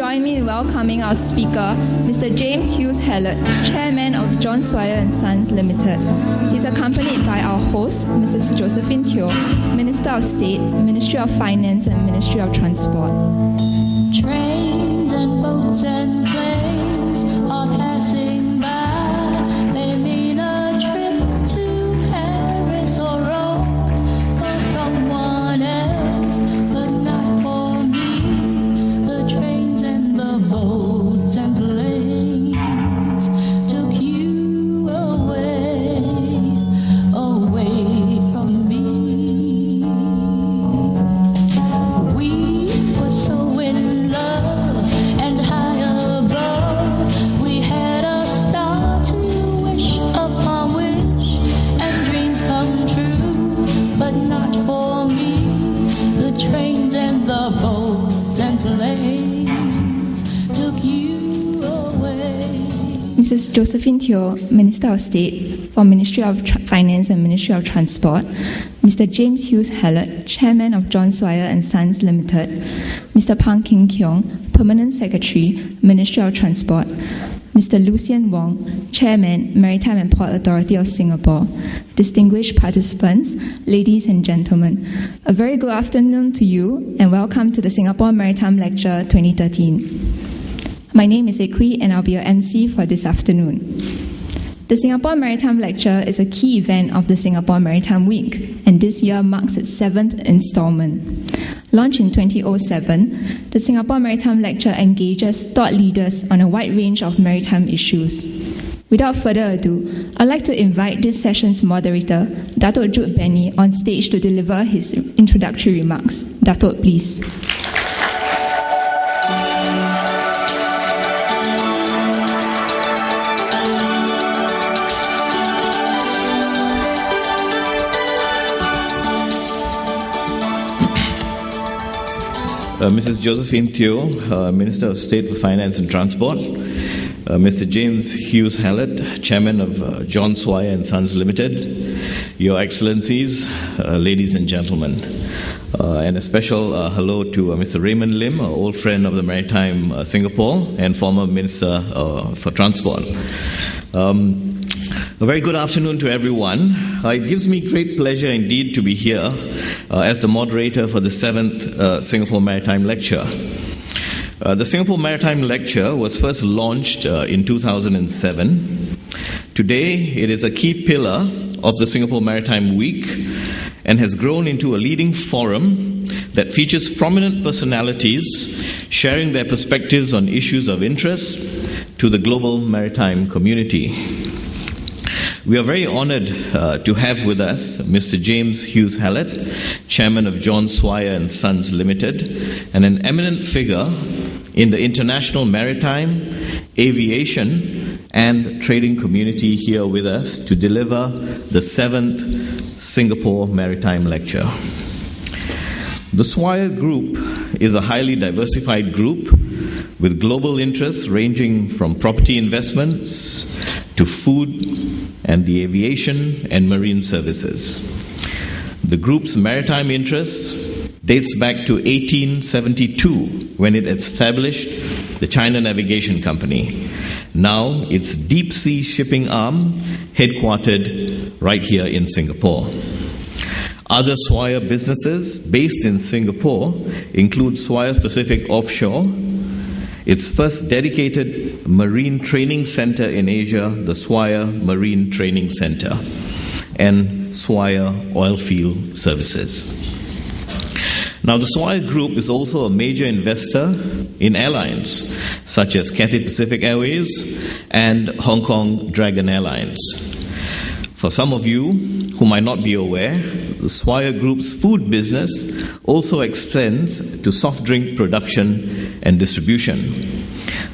join me in welcoming our speaker, Mr. James Hughes Hallett, Chairman of John Swire and Sons Limited. He's accompanied by our host, Mrs. Josephine Teo, Minister of State, Ministry of Finance and Ministry of Transport. Trains and boats and planes are passing by. They mean a trip to Paris or Rome for someone else, but not for me. The trains and the boats and planes took you away, away from me. We were so in love and high above. We had a star to wish upon wish, and dreams come true, but not for me. The trains and the boats and planes took you away. Mrs. Josephine Teo, Minister of State for Ministry of Finance and Ministry of Transport. Mr. James Hughes Hallett, Chairman of John Swire and Sons Limited. Mr. Pang King Kiong, Permanent Secretary, Ministry of Transport. Mr. Lucian Wong, Chairman, Maritime and Port Authority of Singapore. Distinguished participants, ladies and gentlemen, a very good afternoon to you and welcome to the Singapore Maritime Lecture 2013. My name is Ekui and I'll be your MC for this afternoon. The Singapore Maritime Lecture is a key event of the Singapore Maritime Week, and this year marks its 7th installment. Launched in 2007, the Singapore Maritime Lecture engages thought leaders on a wide range of maritime issues. Without further ado, I'd like to invite this session's moderator, Datuk Jude Benny, on stage to deliver his introductory remarks. Datuk, please. Mrs. Josephine Teo, Minister of State for Finance and Transport. Mr. James Hughes Hallett, Chairman of John Swire and Sons Limited. Your Excellencies, ladies and gentlemen. And a special hello to Mr. Raymond Lim, an old friend of the Maritime Singapore and former Minister for Transport. A very good afternoon to everyone. It gives me great pleasure indeed to be here as the moderator for the 7th Singapore Maritime Lecture. The Singapore Maritime Lecture was first launched in 2007. Today, it is a key pillar of the Singapore Maritime Week and has grown into a leading forum that features prominent personalities sharing their perspectives on issues of interest to the global maritime community. We are very honored to have with us Mr. James Hughes Hallett, Chairman of John Swire and Sons Limited, and an eminent figure in the international maritime, aviation, and trading community here with us to deliver the 7th Singapore Maritime Lecture. The Swire Group is a highly diversified group with global interests ranging from property investments to food and the aviation and marine services. The group's maritime interests dates back to 1872 when it established the China Navigation Company. Now its deep sea shipping arm headquartered right here in Singapore. Other Swire businesses based in Singapore include Swire Pacific Offshore, its first dedicated marine training center in Asia, the Swire Marine Training Center, and Swire Oilfield Services. Now, the Swire Group is also a major investor in airlines such as Cathay Pacific Airways and Hong Kong Dragon Airlines. For some of you who might not be aware, the Swire Group's food business also extends to soft drink production and distribution.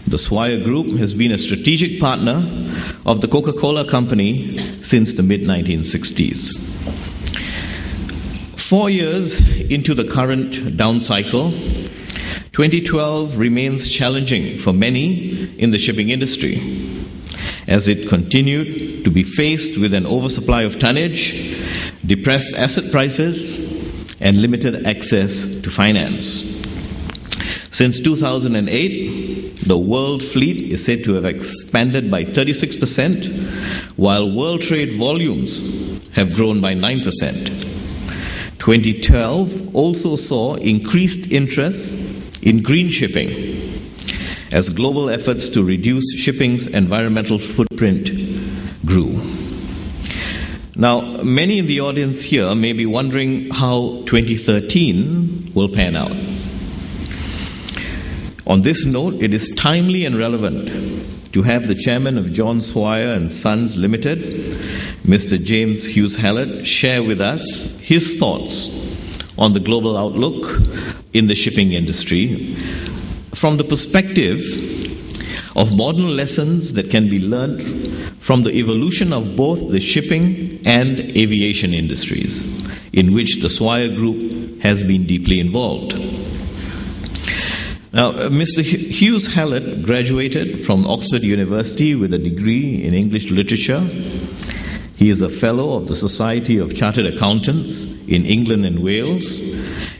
The Swire Group has been a strategic partner of the Coca-Cola Company since the mid-1960s. 4 years into the current down cycle, 2012 remains challenging for many in the shipping industry, as it continued to be faced with an oversupply of tonnage, depressed asset prices, and limited access to finance. Since 2008, the world fleet is said to have expanded by 36%, while world trade volumes have grown by 9%. 2012 also saw increased interest in green shipping as global efforts to reduce shipping's environmental footprint grew. Now, many in the audience here may be wondering how 2013 will pan out. On this note, it is timely and relevant to have the chairman of John Swire and Sons Limited, Mr. James Hughes Hallett, share with us his thoughts on the global outlook in the shipping industry from the perspective of modern lessons that can be learned from the evolution of both the shipping and aviation industries, in which the Swire Group has been deeply involved. Now, Mr. Hughes Hallett graduated from Oxford University with a degree in English literature. He is a fellow of the Society of Chartered Accountants in England and Wales,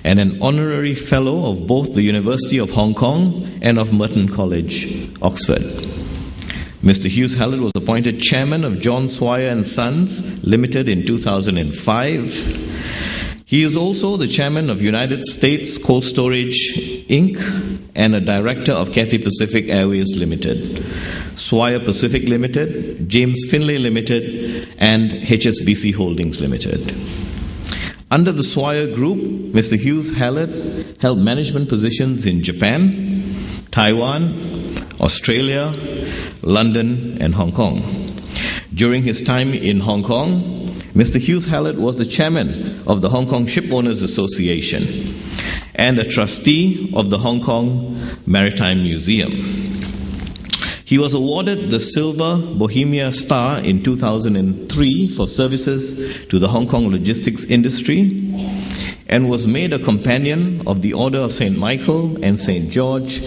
and an honorary fellow of both the University of Hong Kong and of Merton College, Oxford. Mr. Hughes Hallett was appointed chairman of John Swire and Sons Limited in 2005. He is also the chairman of United States Cold Storage, Inc., and a director of Cathay Pacific Airways Limited, Swire Pacific Limited, James Finlay Limited, and HSBC Holdings Limited. Under the Swire Group, Mr. Hughes Hallett held management positions in Japan, Taiwan, Australia, London, and Hong Kong. During his time in Hong Kong, Mr. Hughes Hallett was the chairman of the Hong Kong Shipowners Association and a trustee of the Hong Kong Maritime Museum. He was awarded the Silver Bohemia Star in 2003 for services to the Hong Kong logistics industry and was made a companion of the Order of St. Michael and St. George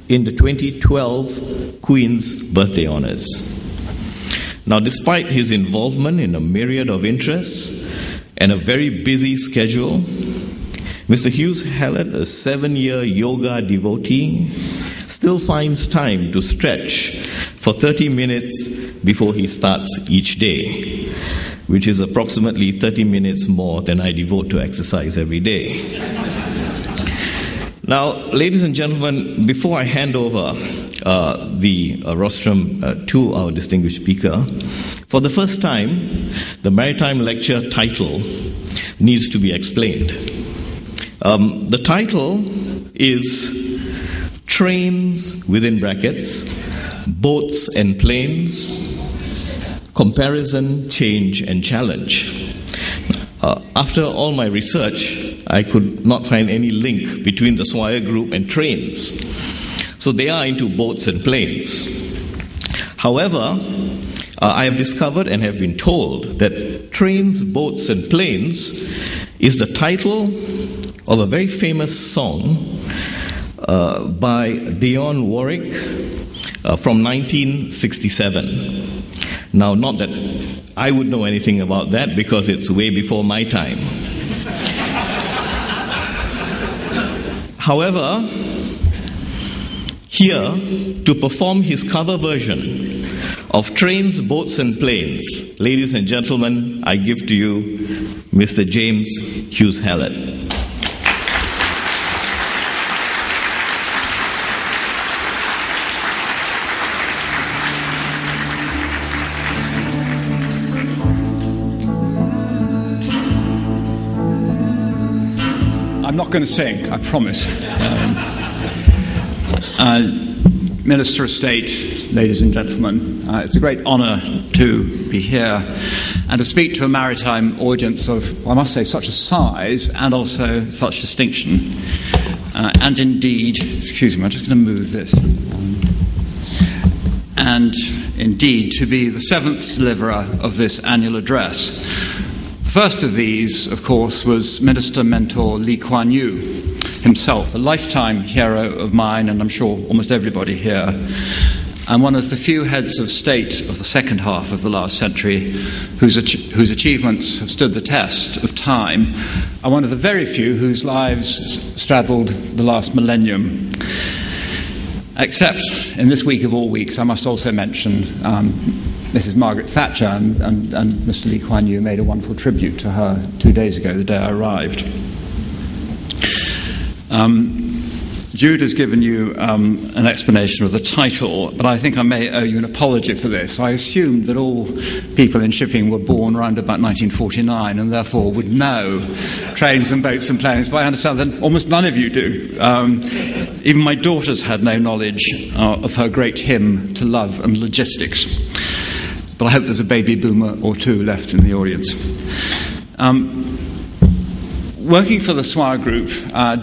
in the 2012 Queen's Birthday Honours. Now, despite his involvement in a myriad of interests and a very busy schedule, Mr. Hughes Hallett, a 7-year yoga devotee, still finds time to stretch for 30 minutes before he starts each day, which is approximately 30 minutes more than I devote to exercise every day. Now, ladies and gentlemen, before I hand over the rostrum to our distinguished speaker, for the first time, the Maritime Lecture title needs to be explained. The title is Trains, within brackets, Boats and Planes, Comparison, Change and Challenge. After all my research, I could not find any link between the Swire Group and trains. So they are into boats and planes. However, I have discovered and have been told that Trains, Boats and Planes is the title of a very famous song by Dionne Warwick from 1967. Now, not that I would know anything about that because it's way before my time. However, here to perform his cover version of Trains, Boats and Planes, ladies and gentlemen, I give to you Mr. James Hughes Hallett. I'm not going to sing, I promise. Minister of State, ladies and gentlemen, it's a great honour to be here and to speak to a maritime audience of, I must say, such a size and also such distinction. And indeed, excuse me, I'm just going to move this. And indeed, to be the seventh deliverer of this annual address. The first of these, of course, was Minister Mentor Lee Kuan Yew himself, a lifetime hero of mine, and I'm sure almost everybody here. and one of the few heads of state of the second half of the last century whose achievements have stood the test of time, and one of the very few whose lives straddled the last millennium. Except in this week of all weeks, I must also mention Mrs. Margaret Thatcher, and Mr. Lee Kuan Yew made a wonderful tribute to her 2 days ago, the day I arrived. Jude has given you an explanation of the title, but I think I may owe you an apology for this. I assumed that all people in shipping were born around about 1949 and therefore would know trains and boats and planes, but I understand that almost none of you do. Even my daughters had no knowledge of her great hymn to love and logistics. But I hope there's a baby boomer or two left in the audience. Working for the Swire Group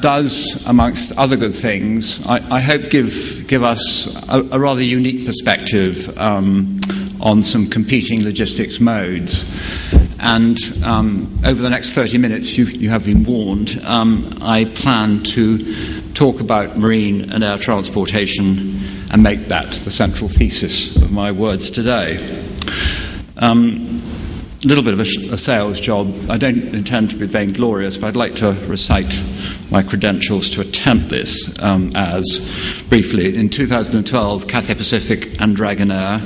does, amongst other good things, I hope give us a rather unique perspective on some competing logistics modes. And over the next 30 minutes, you have been warned, I plan to talk about marine and air transportation and make that the central thesis of my words today. A little bit of a sales job. I don't intend to be vainglorious, but I'd like to recite my credentials to attempt this as briefly. In 2012, Cathay Pacific and Dragonair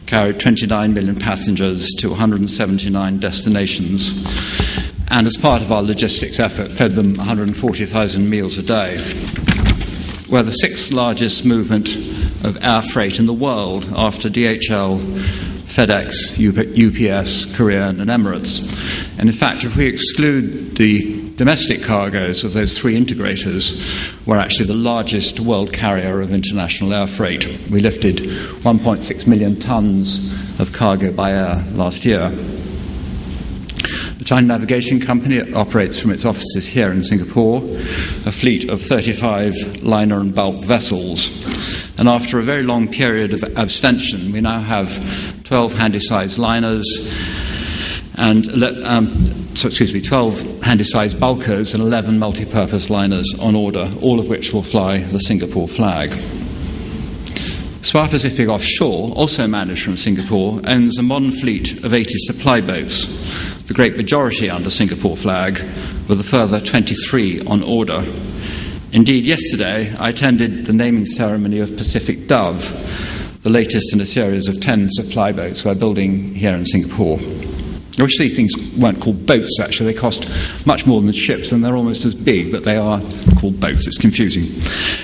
carried 29 million passengers to 179 destinations, and as part of our logistics effort, fed them 140,000 meals a day. We're the sixth largest movement of air freight in the world after DHL, FedEx, UPS, Korean, and Emirates. And in fact, if we exclude the domestic cargoes of those three integrators, we're actually the largest world carrier of international air freight. We lifted 1.6 million tons of cargo by air last year. The China Navigation Company operates from its offices here in Singapore a fleet of 35 liner and bulk vessels. And after a very long period of abstention, we now have 12 handy-sized liners and 12 handy-sized bulkers and 11 multi-purpose liners on order, all of which will fly the Singapore flag. Swire Pacific Offshore, also managed from Singapore, owns a modern fleet of 80 supply boats, the great majority under Singapore flag, with a further 23 on order. Indeed, yesterday I attended the naming ceremony of Pacific Dove, the latest in a series of 10 supply boats we're building here in Singapore. I wish these things weren't called boats, actually. They cost much more than ships, and they're almost as big, but they are called boats. It's confusing.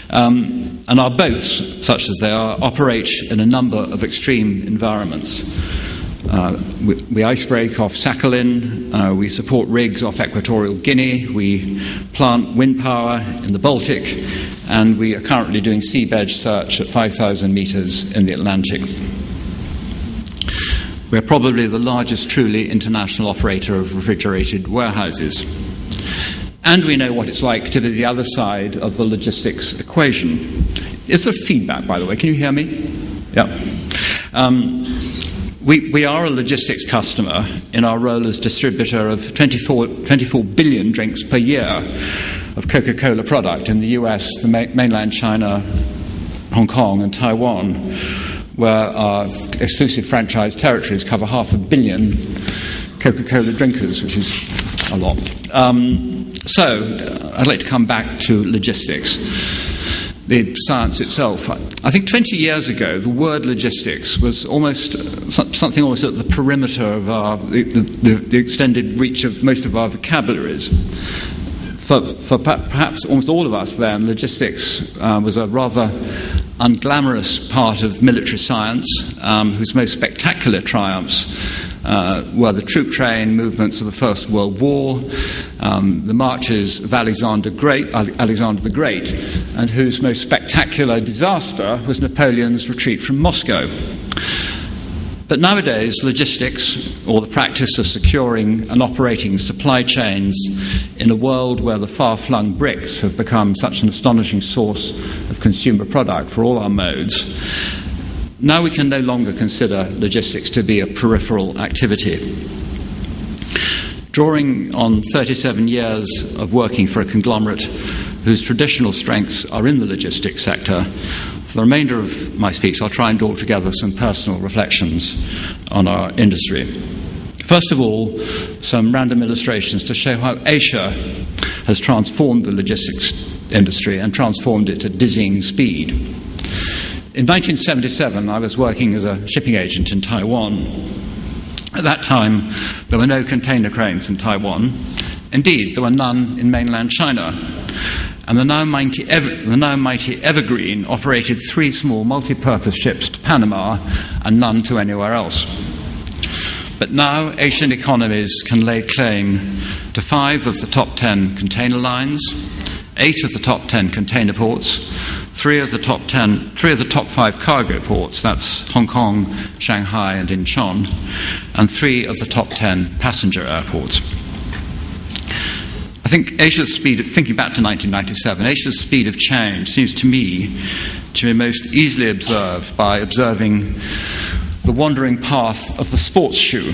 And our boats, such as they are, operate in a number of extreme environments. We icebreak off Sakhalin, we support rigs off Equatorial Guinea, we plant wind power in the Baltic, and we are currently doing seabed search at 5,000 metres in the Atlantic. We're probably the largest truly international operator of refrigerated warehouses. And we know what it's like to be the other side of the logistics equation. Is there feedback, by the way? Can you hear me? Yeah. We are a logistics customer in our role as distributor of 24 billion drinks per year of Coca-Cola product in the US, the mainland China, Hong Kong and Taiwan, where our exclusive franchise territories cover 500 million Coca-Cola drinkers, which is a lot. So I'd like to come back to logistics, the science itself. I think 20 years ago, the word logistics was almost something almost at the perimeter of the extended reach of most of our vocabularies. For perhaps almost all of us then, logistics was a rather unglamorous part of military science, whose most spectacular triumphs were the troop train movements of the First World War, the marches of Alexander the Great, and whose most spectacular disaster was Napoleon's retreat from Moscow. But nowadays, logistics, or the practice of securing and operating supply chains in a world where the far-flung bricks have become such an astonishing source of consumer product for all our modes, now we can no longer consider logistics to be a peripheral activity. Drawing on 37 years of working for a conglomerate whose traditional strengths are in the logistics sector, For the remainder of my speech, I'll try and draw together some personal reflections on our industry. First of all, some random illustrations to show how Asia has transformed the logistics industry and transformed it at dizzying speed. In 1977, I was working as a shipping agent in Taiwan. At that time, there were no container cranes in Taiwan. Indeed, there were none in mainland China. And the now mighty Evergreen operated 3 small multi-purpose ships to Panama and none to anywhere else. But now Asian economies can lay claim to 5 of the top 10 container lines, 8 of the top 10 container ports, 3 of the top 5 cargo ports, that's Hong Kong, Shanghai and Incheon, and 3 of the top 10 passenger airports. I think Asia's speed, thinking back to 1997, Asia's speed of change seems to me to be most easily observed by observing the wandering path of the sports shoe.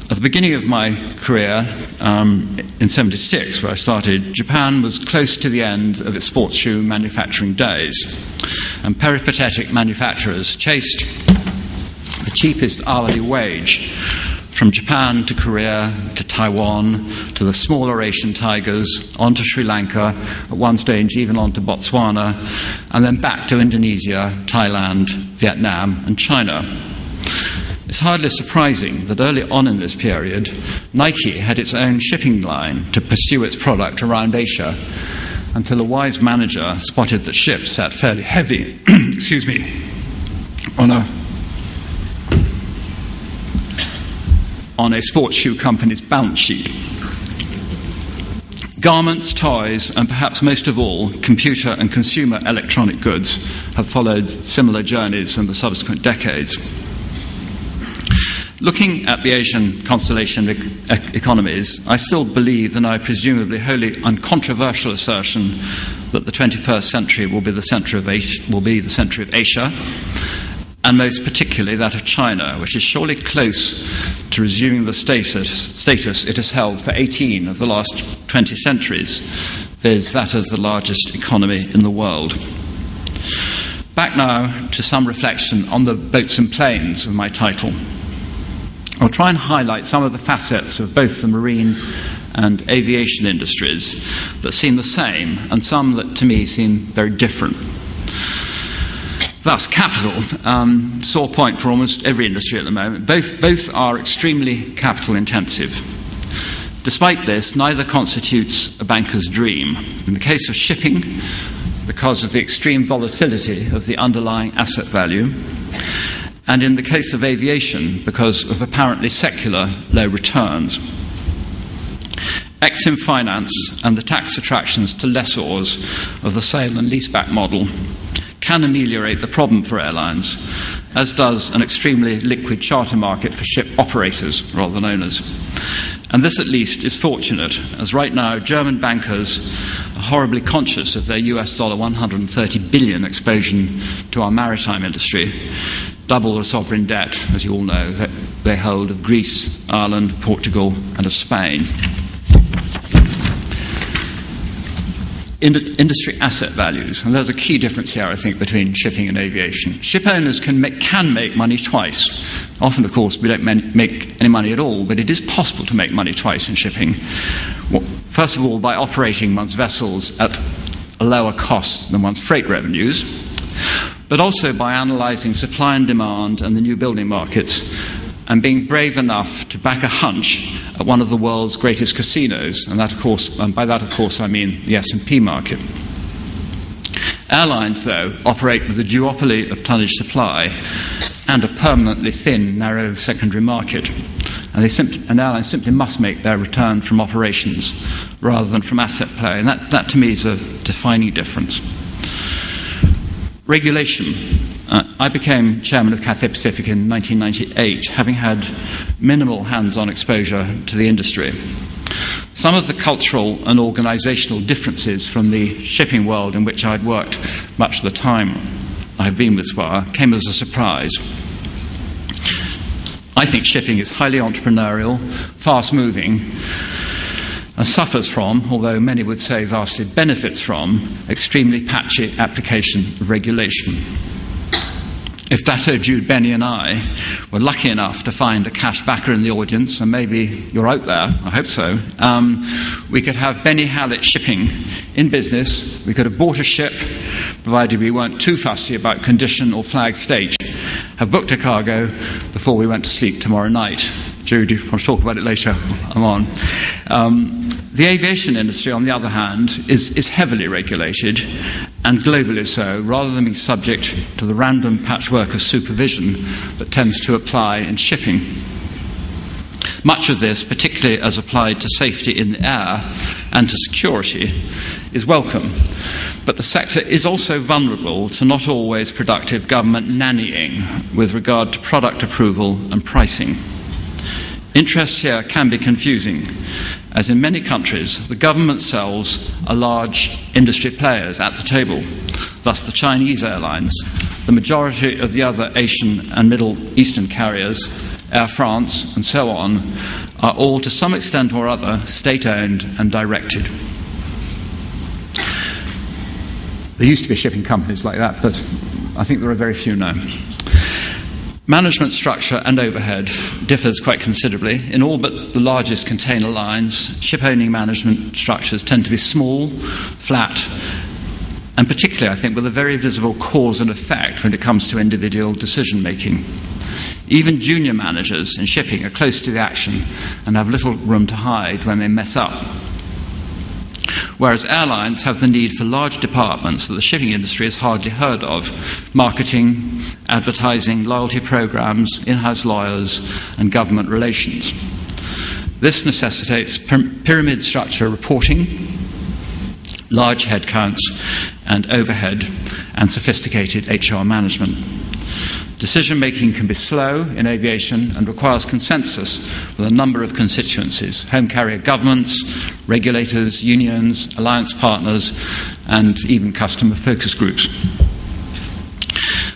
At the beginning of my career, in 1976, where I started, Japan was close to the end of its sports shoe manufacturing days, and peripatetic manufacturers chased the cheapest hourly wage from Japan to Korea to Taiwan to the smaller Asian tigers, on to Sri Lanka, at one stage even on to Botswana, and then back to Indonesia, Thailand, Vietnam and China. It's hardly surprising that early on in this period, Nike had its own shipping line to pursue its product around Asia, until a wise manager spotted that ships sat fairly heavy on a sports shoe company's balance sheet. Garments, toys, and perhaps most of all, computer and consumer electronic goods have followed similar journeys in the subsequent decades. Looking at the Asian constellation economies, I still believe the now presumably wholly uncontroversial assertion that the 21st century will be the century of Asia, and most particularly that of China, which is surely close to resuming the status it has held for 18 of the last 20 centuries, viz. That of the largest economy in the world. Back now to some reflection on the boats and planes of my title. I'll try and highlight some of the facets of both the marine and aviation industries that seem the same and some that to me seem very different. Thus, capital, sore point for almost every industry at the moment. Both are extremely capital intensive. Despite this, neither constitutes a banker's dream. In the case of shipping, because of the extreme volatility of the underlying asset value, and in the case of aviation, because of apparently secular low returns. Exim Finance and the tax attractions to lessors of the sale and leaseback model can ameliorate the problem for airlines, as does an extremely liquid charter market for ship operators rather than owners. And this at least is fortunate, as right now German bankers are horribly conscious of their US dollar 130 billion exposure to our maritime industry, double the sovereign debt, as you all know, that they hold of Greece, Ireland, Portugal and of Spain. Industry asset values, and there's a key difference here, I think, between shipping and aviation. Ship owners can make money twice. Often, of course, we don't make any money at all, but it is possible to make money twice in shipping. Well, first of all, by operating one's vessels at a lower cost than one's freight revenues, but also by analysing supply and demand and the new building markets, and being brave enough to back a hunch at one of the world's greatest casinos, and by that, of course, I mean the S&P market. Airlines, though, operate with a duopoly of tonnage supply and a permanently thin, narrow secondary market, and airlines simply must make their return from operations rather than from asset play, and that to me is a defining difference. Regulation. I became chairman of Cathay Pacific in 1998, having had minimal hands-on exposure to the industry. Some of the cultural and organisational differences from the shipping world in which I'd worked much of the time I've been with Swire came as a surprise. I think shipping is highly entrepreneurial, fast-moving, and suffers from, although many would say vastly benefits from, extremely patchy application of regulation. If Dato Jude, Benny and I were lucky enough to find a cash backer in the audience, and maybe you're out there, I hope so, we could have Benny Hallett Shipping in business. We could have bought a ship, provided we weren't too fussy about condition or flag state, have booked a cargo before we went to sleep tomorrow night. Jude, you want to talk about it later? I'm on. The aviation industry, on the other hand, is heavily regulated, and globally so, rather than being subject to the random patchwork of supervision that tends to apply in shipping. Much of this, particularly as applied to safety in the air and to security, is welcome. But the sector is also vulnerable to not always productive government nannying with regard to product approval and pricing. Interests here can be confusing, as in many countries, the government sells are large industry players at the table. Thus, the Chinese airlines, the majority of the other Asian and Middle Eastern carriers, Air France, and so on, are all to some extent or other state-owned and directed. There used to be shipping companies like that, but I think there are very few now. Management structure and overhead differs quite considerably. In all but the largest container lines, ship-owning management structures tend to be small, flat, and particularly, I think, with a very visible cause and effect when it comes to individual decision-making. Even junior managers in shipping are close to the action and have little room to hide when they mess up. Whereas airlines have the need for large departments that the shipping industry has hardly heard of: marketing, advertising, loyalty programs, in-house lawyers, and government relations. This necessitates pyramid structure reporting, large headcounts and overhead, and sophisticated HR management. Decision-making can be slow in aviation and requires consensus with a number of constituencies: home carrier governments, regulators, unions, alliance partners, and even customer focus groups.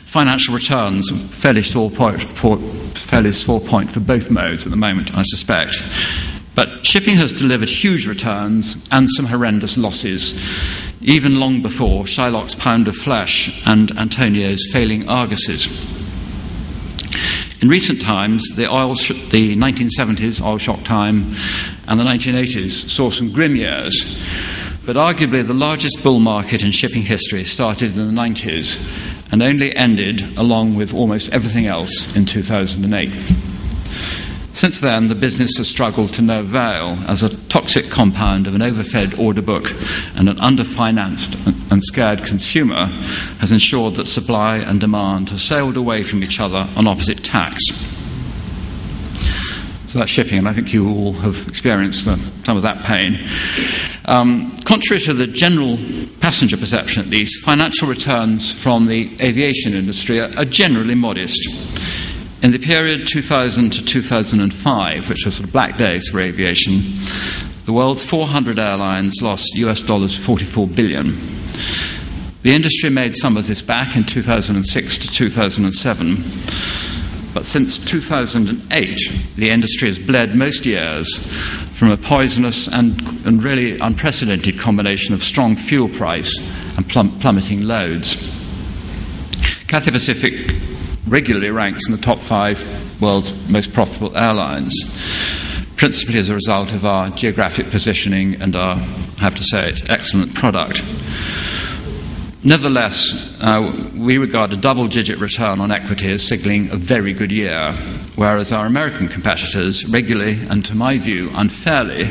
Financial returns, fairly sore point for both modes at the moment, I suspect. But shipping has delivered huge returns and some horrendous losses, even long before Shylock's pound of flesh and Antonio's failing Arguses. In recent times, the 1970s oil shock time and the 1980s saw some grim years, but arguably the largest bull market in shipping history started in the 90s and only ended, along with almost everything else, in 2008. Since then, the business has struggled to no avail, as a toxic compound of an overfed order book and an underfinanced and scared consumer has ensured that supply and demand have sailed away from each other on opposite tacks. So that's shipping, and I think you all have experienced some of that pain. Contrary to the general passenger perception, at least, financial returns from the aviation industry are generally modest. In the period 2000 to 2005, which was sort of black days for aviation, the world's 400 airlines lost US $44 billion. The industry made some of this back in 2006 to 2007, but since 2008, the industry has bled most years from a poisonous and really unprecedented combination of strong fuel price and plummeting loads. Cathay Pacific regularly ranks in the top 5 world's most profitable airlines, principally as a result of our geographic positioning and our, I have to say it, excellent product. Nevertheless, we regard a double-digit return on equity as signalling a very good year, whereas our American competitors regularly, and to my view unfairly,